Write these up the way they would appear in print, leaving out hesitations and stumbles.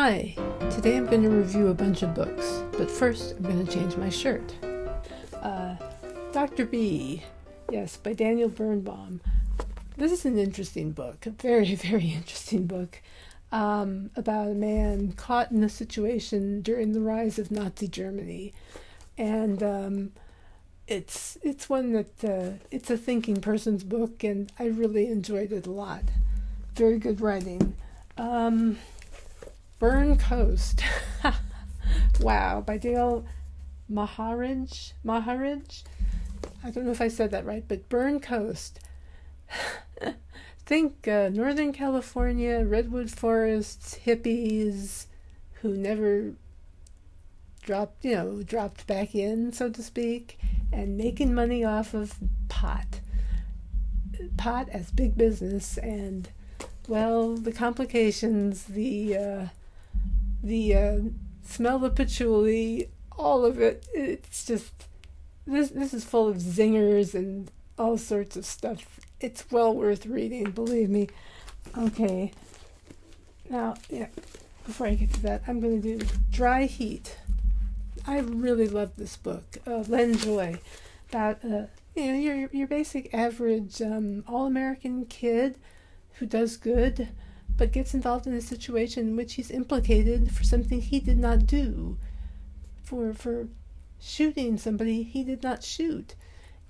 Hi, today I'm going to review a bunch of books, but first I'm going to change my shirt. Dr. B, yes, by Daniel Birnbaum. This is an interesting book, a very, very interesting book, about a man caught in a situation during the rise of Nazi Germany. And it's one that, it's a thinking person's book, and I really enjoyed it a lot. Very good writing. Burn Coast. Wow, by Dale Maharaj. I don't know if I said that right, but Burn Coast. Think Northern California, redwood forests, hippies who never dropped back in, so to speak, and making money off of pot as big business, and well, the complications, the smell of patchouli, all of it. It's just this is full of zingers and all sorts of stuff. It's well worth reading, believe me. Okay, now, before I get to that, I'm going to do Dry Heat. I really love this book. Len Joy, about your basic average all-American kid who does good, but gets involved in a situation in which he's implicated for something he did not do, for shooting somebody he did not shoot,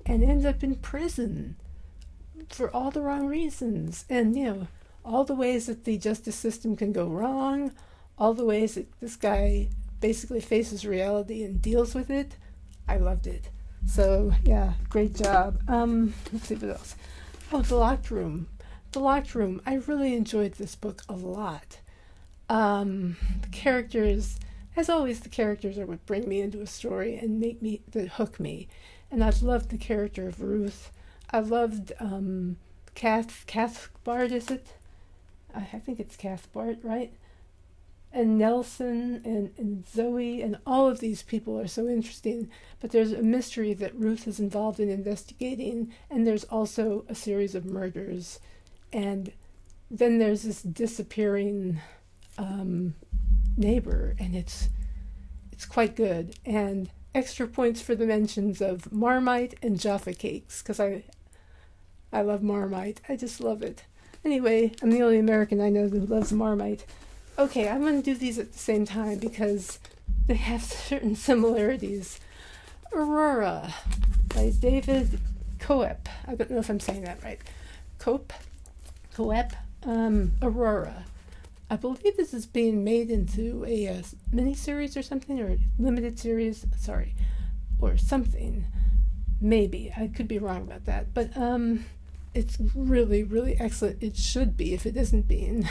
and ends up in prison for all the wrong reasons, and all the ways that the justice system can go wrong, all the ways that this guy basically faces reality and deals with it. I loved it. So yeah, great job. Let's see what else. Oh, The Locked Room. I really enjoyed this book a lot. The characters, as always, the characters are what bring me into a story and hook me. And I've loved the character of Ruth. I loved Cathbart, is it? I think it's Cathbart, right? And Nelson and Zoe, and all of these people are so interesting. But there's a mystery that Ruth is involved in investigating, and there's also a series of murders. And then there's this disappearing neighbor, and it's quite good. And extra points for the mentions of Marmite and Jaffa Cakes, because I love Marmite. I just love it. Anyway, I'm the only American I know who loves Marmite. Okay, I'm going to do these at the same time because they have certain similarities. Aurora by David Coep. I don't know if I'm saying that right. Coep. Aurora. I believe this is being made into a mini-series or something, or a limited series, or something. Maybe. I could be wrong about that. But it's really, really excellent. It should be, if it isn't being.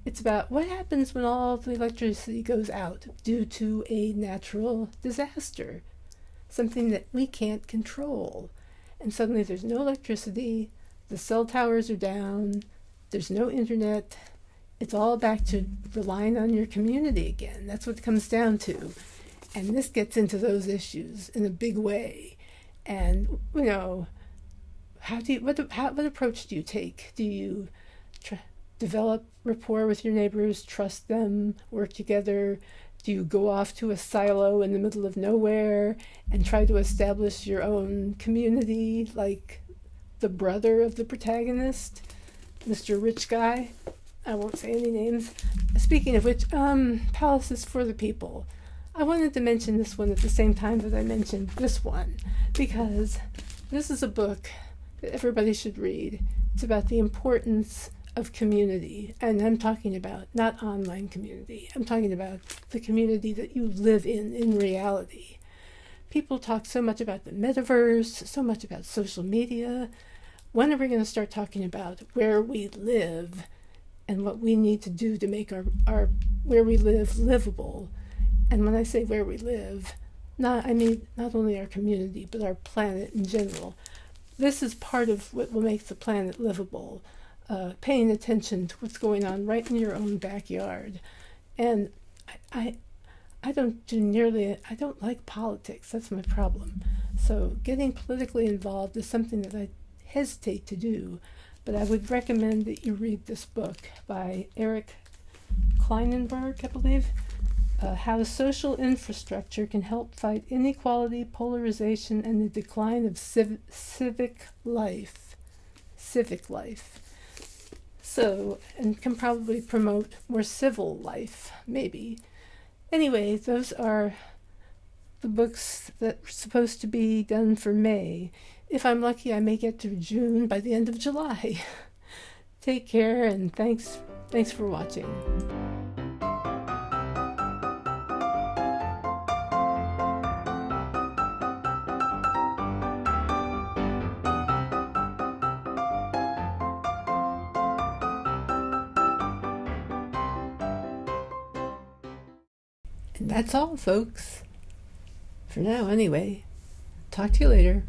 It's about what happens when all the electricity goes out due to a natural disaster, something that we can't control. And suddenly there's no electricity, the cell towers are down, there's no internet. It's all back to relying on your community again. That's what it comes down to. And this gets into those issues in a big way. And, what approach do you take? Do you develop rapport with your neighbors, trust them, work together? Do you go off to a silo in the middle of nowhere and try to establish your own community, like the brother of the protagonist, Mr. Rich Guy? I won't say any names. Speaking of which, Palace is for the People. I wanted to mention this one at the same time that I mentioned this one, because this is a book that everybody should read. It's about the importance of community, and I'm talking about not online community. I'm talking about the community that you live in reality. People talk so much about the metaverse, so much about social media. When are we going to start talking about where we live and what we need to do to make our where we live livable? And when I say where we live, I mean not only our community, but our planet in general. This is part of what will make the planet livable. Paying attention to what's going on right in your own backyard. And I don't like politics. That's my problem. So getting politically involved is something that I hesitate to do, but I would recommend that you read this book by Eric Kleinenberg, I believe. How social infrastructure can help fight inequality, polarization, and the decline of civic life. Civic life. So, and can probably promote more civil life, maybe. Anyway, those are the books that were supposed to be done for May. If I'm lucky, I may get to June by the end of July. Take care, and thanks for watching. And that's all, folks. For now, anyway. Talk to you later.